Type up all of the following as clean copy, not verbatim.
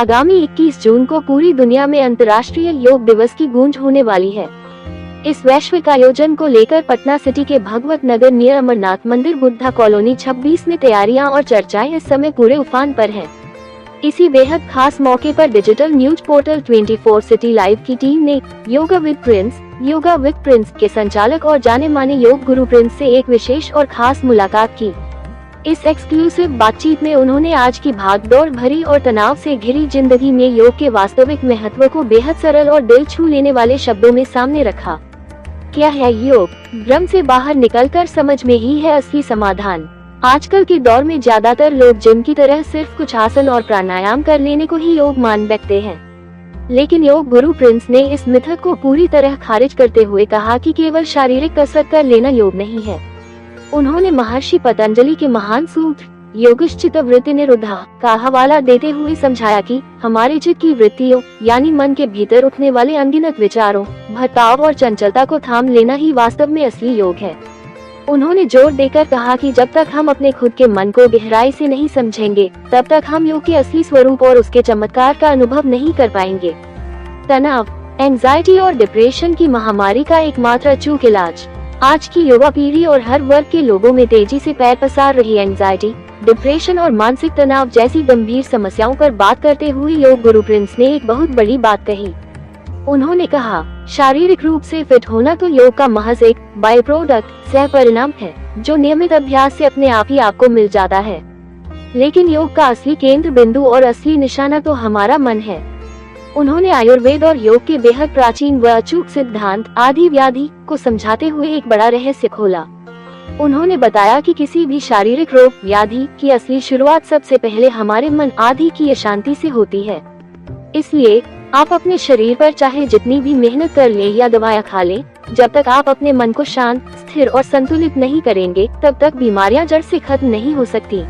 आगामी 21 जून को पूरी दुनिया में अंतर्राष्ट्रीय योग दिवस की गूंज होने वाली है। इस वैश्विक आयोजन को लेकर पटना सिटी के भगवत नगर नियर अमरनाथ मंदिर बुद्धा कॉलोनी 26 में तैयारियां और चर्चाएं इस समय पूरे उफान पर हैं। इसी बेहद खास मौके पर digital news portal 24 city live की टीम ने योगा विद प्रिंस के संचालक और जाने माने योग गुरु प्रिंस से एक विशेष और खास मुलाकात की। इस एक्सक्लूसिव बातचीत में उन्होंने आज की भागदौड़ भरी और तनाव से घिरी जिंदगी में योग के वास्तविक महत्व को बेहद सरल और दिल छू लेने वाले शब्दों में सामने रखा। क्या है योग? भ्रम से बाहर निकलकर समझ में ही है असली समाधान। आजकल के दौर में ज्यादातर लोग जिम की तरह सिर्फ कुछ आसन और प्राणायाम कर लेने को ही योग मान बैठते हैं, लेकिन योग गुरु प्रिंस ने इस मिथक को पूरी तरह खारिज करते हुए कहा कि केवल शारीरिक कसरत कर लेना योग नहीं है। उन्होंने महर्षि पतंजलि के महान सूत्र योगश्चित्तवृत्ति निरोधा का हवाला देते हुए समझाया कि हमारे चित्त की वृत्तियों यानी मन के भीतर उठने वाले अनगिनत विचारों, भटकाव और चंचलता को थाम लेना ही वास्तव में असली योग है। उन्होंने जोर देकर कहा कि जब तक हम अपने खुद के मन को गहराई से नहीं समझेंगे, तब तक हम योग के असली स्वरूप और उसके चमत्कार का अनुभव नहीं कर पाएंगे। तनाव, एंजाइटी और डिप्रेशन की महामारी का एकमात्र अचूक इलाज। आज की युवा पीढ़ी और हर वर्ग के लोगों में तेजी से पैर पसार रही एंजाइटी, डिप्रेशन और मानसिक तनाव जैसी गंभीर समस्याओं पर बात करते हुए योग गुरु प्रिंस ने एक बहुत बड़ी बात कही। उन्होंने कहा, शारीरिक रूप से फिट होना तो योग का महज एक बाय प्रोडक्ट सह परिणाम है, जो नियमित अभ्यास से अपने आप ही आपको मिल जाता है। लेकिन योग का असली केंद्र बिंदु और असली निशाना तो हमारा मन है। उन्होंने आयुर्वेद और योग के बेहद प्राचीन व अचूक सिद्धांत आदि व्याधि को समझाते हुए एक बड़ा रहस्य खोला। उन्होंने बताया कि किसी भी शारीरिक रोग व्याधि की असली शुरुआत सबसे पहले हमारे मन आदि की अशांति से होती है। इसलिए आप अपने शरीर पर चाहे जितनी भी मेहनत कर लें या दवाएं खा लें, जब तक आप अपने मन को शांत, स्थिर और संतुलित नहीं करेंगे, तब तक बीमारियां जड़ से खत्म नहीं हो सकती।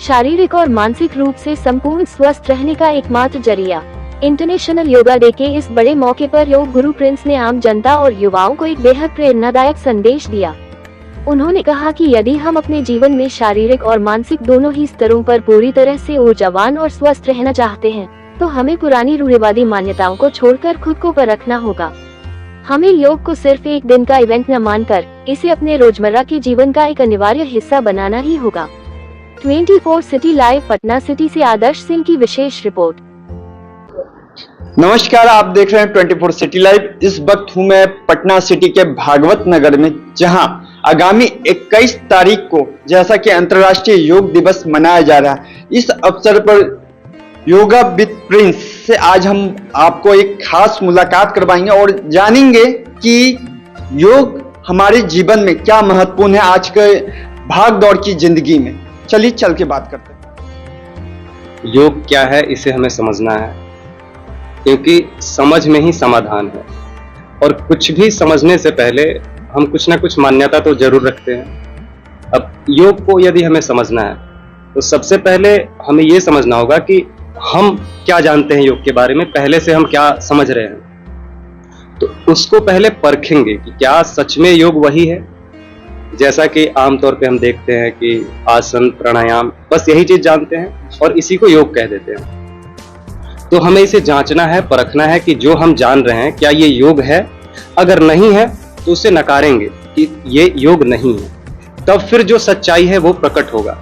शारीरिक और मानसिक रूप से संपूर्ण स्वस्थ रहने का एकमात्र जरिया। इंटरनेशनल योगा डे के इस बड़े मौके पर योग गुरु प्रिंस ने आम जनता और युवाओं को एक बेहद प्रेरणादायक संदेश दिया। उन्होंने कहा कि यदि हम अपने जीवन में शारीरिक और मानसिक दोनों ही स्तरों पर पूरी तरह से ऊर्जावान और स्वस्थ रहना चाहते हैं, तो हमें पुरानी रूढ़िवादी मान्यताओं को छोड़कर खुद को परखना होगा। हमें योग को सिर्फ एक दिन का इवेंट न मानकर इसे अपने रोजमर्रा के जीवन का एक अनिवार्य हिस्सा बनाना ही होगा। 24 सिटी लाइव पटना सिटी से आदर्श सिंह की विशेष रिपोर्ट। नमस्कार, आप देख रहे हैं 24 सिटी लाइव। इस वक्त हूं मैं पटना सिटी के भागवत नगर में, जहां आगामी 21 तारीख को जैसा कि अंतर्राष्ट्रीय योग दिवस मनाया जा रहा है, इस अवसर पर योगा विद प्रिंस से आज हम आपको एक खास मुलाकात करवाएंगे और जानेंगे कि योग हमारे जीवन में क्या महत्वपूर्ण है आज के भाग दौड़ की जिंदगी में। चलिए चल के बात करते हैं। योग क्या है, इसे हमें समझना है, क्योंकि समझ में ही समाधान है। और कुछ भी समझने से पहले हम कुछ ना कुछ मान्यता तो जरूर रखते हैं। अब योग को यदि हमें समझना है तो सबसे पहले हमें ये समझना होगा कि हम क्या जानते हैं योग के बारे में, पहले से हम क्या समझ रहे हैं। तो उसको पहले परखेंगे कि क्या सच में योग वही है, जैसा कि आमतौर पे हम देखते हैं कि आसन, प्राणायाम, बस यही चीज जानते हैं और इसी को योग कह देते हैं। तो हमें इसे जांचना है, परखना है कि जो हम जान रहे हैं क्या ये योग है। अगर नहीं है तो उसे नकारेंगे कि ये योग नहीं है। तब फिर जो सच्चाई है वो प्रकट होगा,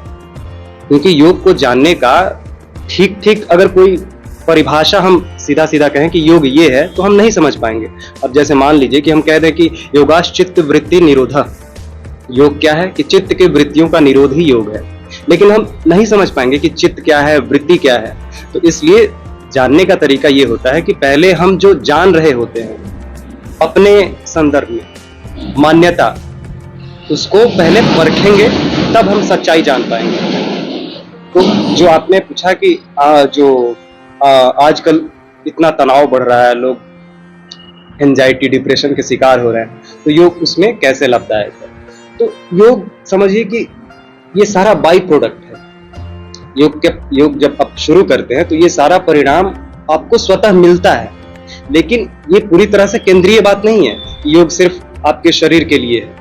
क्योंकि योग को जानने का ठीक अगर कोई परिभाषा हम सीधा सीधा कहें कि योग ये है तो हम नहीं समझ पाएंगे। अब जैसे मान लीजिए कि हम कह दें कि योगाश्चित्त वृत्ति निरोधा, योग क्या है कि चित्त के वृत्तियों का निरोध ही योग है, लेकिन हम नहीं समझ पाएंगे कि चित्त क्या है, वृत्ति क्या है। तो इसलिए जानने का तरीका ये होता है कि पहले हम जो जान रहे होते हैं अपने संदर्भ में मान्यता, उसको पहले परखेंगे, तब हम सच्चाई जान पाएंगे। तो जो आपने पूछा कि आजकल इतना तनाव बढ़ रहा है, लोग एंजाइटी, डिप्रेशन के शिकार हो रहे हैं, तो योग उसमें कैसे लाभदायक है। तो योग समझिए कि ये सारा बाई प्रोडक्ट है। योग जब आप शुरू करते हैं तो ये सारा परिणाम आपको स्वतः मिलता है, लेकिन ये पूरी तरह से केंद्रीय बात नहीं है। योग सिर्फ आपके शरीर के लिए है,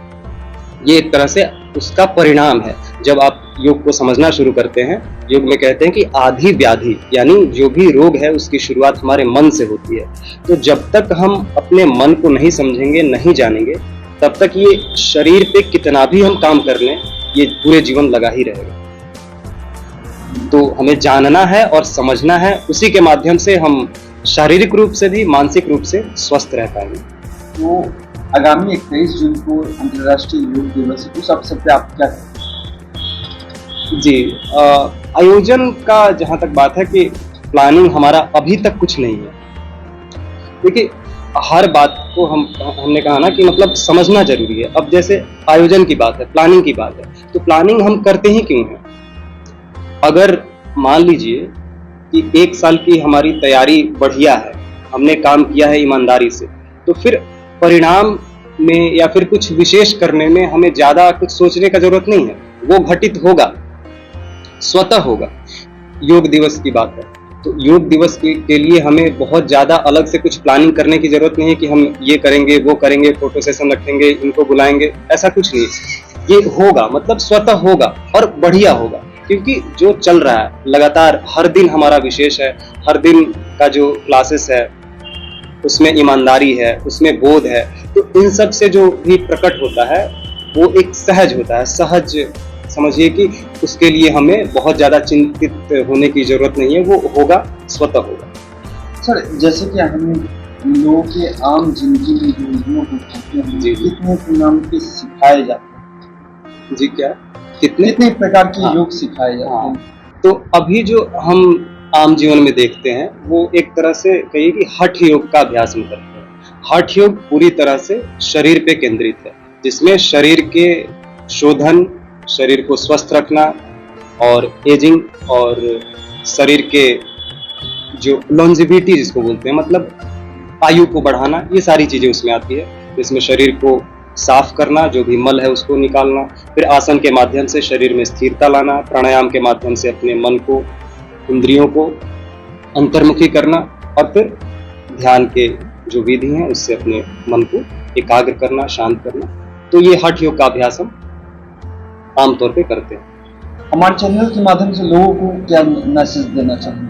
ये एक तरह से उसका परिणाम है। जब आप योग को समझना शुरू करते हैं, योग में कहते हैं कि आधि व्याधि यानी जो भी रोग है उसकी शुरुआत हमारे मन से होती है। तो जब तक हम अपने मन को नहीं समझेंगे, नहीं जानेंगे, तब तक ये शरीर पे कितना भी हम काम कर लें, ये पूरे जीवन लगा ही रहेगा। तो हमें जानना है और समझना है, उसी के माध्यम से हम शारीरिक रूप से भी मानसिक रूप से स्वस्थ रह पाएंगे। तो आगामी 21 जून को अंतर्राष्ट्रीय योग दिवस, उस अवसर पे आप क्या करेंगे? जी, आयोजन का जहाँ तक बात है कि प्लानिंग हमारा अभी तक कुछ नहीं है। देखिए, हर बात को हमने कहा ना कि मतलब समझना जरूरी है। अब जैसे आयोजन की बात है, प्लानिंग की बात है, तो प्लानिंग हम करते ही क्यों हैं? अगर मान लीजिए कि 1 साल की हमारी तैयारी बढ़िया है, हमने काम किया है ईमानदारी से, तो फिर परिणाम में या फिर कुछ विशेष करने में हमें ज्यादा कुछ सोचने का जरूरत नहीं है, वो घटित होगा, स्वतः होगा। योग दिवस की बात है, तो योग दिवस के लिए हमें बहुत ज्यादा अलग से कुछ प्लानिंग करने की जरूरत नहीं है कि हम ये करेंगे, वो करेंगे, फोटो सेशन रखेंगे, इनको बुलाएंगे, ऐसा कुछ नहीं है। ये होगा, मतलब स्वतः होगा और बढ़िया होगा, क्योंकि जो चल रहा है लगातार, हर दिन हमारा विशेष है, हर दिन का जो क्लासेस है उसमें ईमानदारी है, उसमें बोध है, तो इन सब से जो भी प्रकट होता है वो एक सहज होता है। सहज समझिए कि उसके लिए हमें बहुत ज्यादा चिंतित होने की जरूरत नहीं है, वो होगा, स्वतः होगा। सर, जैसे कि हम लोगों के आम जिंदगी में जो योग होते हैं, जी। कितने नाम के सिखाए जाते हैं? जी, क्या कितने प्रकार के हाँ। योग सिखाए जाते हाँ। हैं? तो अभी जो हम आम जीवन में देखते हैं वो एक तरह से कहिए कि हठ योग का अभ्यास हम करते हैं। हठ योग पूरी तरह से शरीर पे केंद्रित है, जिसमें शरीर के शोधन, शरीर को स्वस्थ रखना और एजिंग और शरीर के जो लॉन्जिविटी जिसको बोलते हैं, मतलब आयु को बढ़ाना, ये सारी चीजें उसमें आती है। इसमें शरीर को साफ करना, जो भी मल है उसको निकालना, फिर आसन के माध्यम से शरीर में स्थिरता लाना, प्राणायाम के माध्यम से अपने मन को, इंद्रियों को अंतर्मुखी करना, और फिर ध्यान के जो विधि हैं उससे अपने मन को एकाग्र करना, शांत करना। तो ये हठ योग का अभ्यास हम आमतौर पे करते हैं। हमारे चैनल के माध्यम से लोगों को क्या मैसेज देना चाहिए?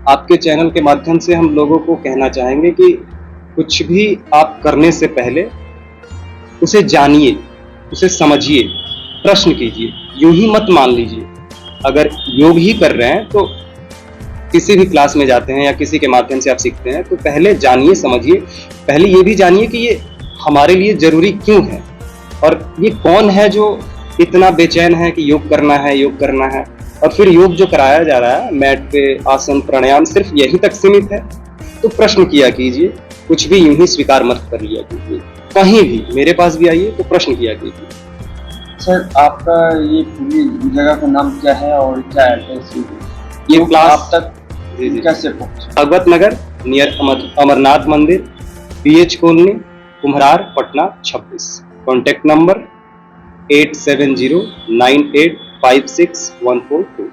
आपके चैनल के माध्यम से हम लोगों को कहना चाहेंगे कि कुछ भी आप करने से पहले उसे जानिए, उसे समझिए, प्रश्न कीजिए, यूं ही मत मान लीजिए। अगर योग ही कर रहे हैं तो किसी भी क्लास में जाते हैं या किसी के माध्यम से आप सीखते हैं, तो पहले जानिए, समझिए, पहले ये भी जानिए कि ये हमारे लिए जरूरी क्यों है, और ये कौन है जो इतना बेचैन है कि योग करना है, योग करना है। और फिर योग जो कराया जा रहा है मैट पे, आसन, प्राणायाम, सिर्फ यहीं तक सीमित है, तो प्रश्न किया कीजिए, कुछ भी यूं ही स्वीकार मत कर लिया कीजिए। कहीं भी मेरे पास भी आइए तो प्रश्न किया कीजिए। सर, आपका ये पूरी जगह का नाम क्या है और क्या एड्रेस है? ये क्लास आप तक जी। कैसे पहुंचे? भागवत नगर नियर अमरनाथ मंदिर, PH colony, Kumhrar, Patna 26। Contact number 8709856142।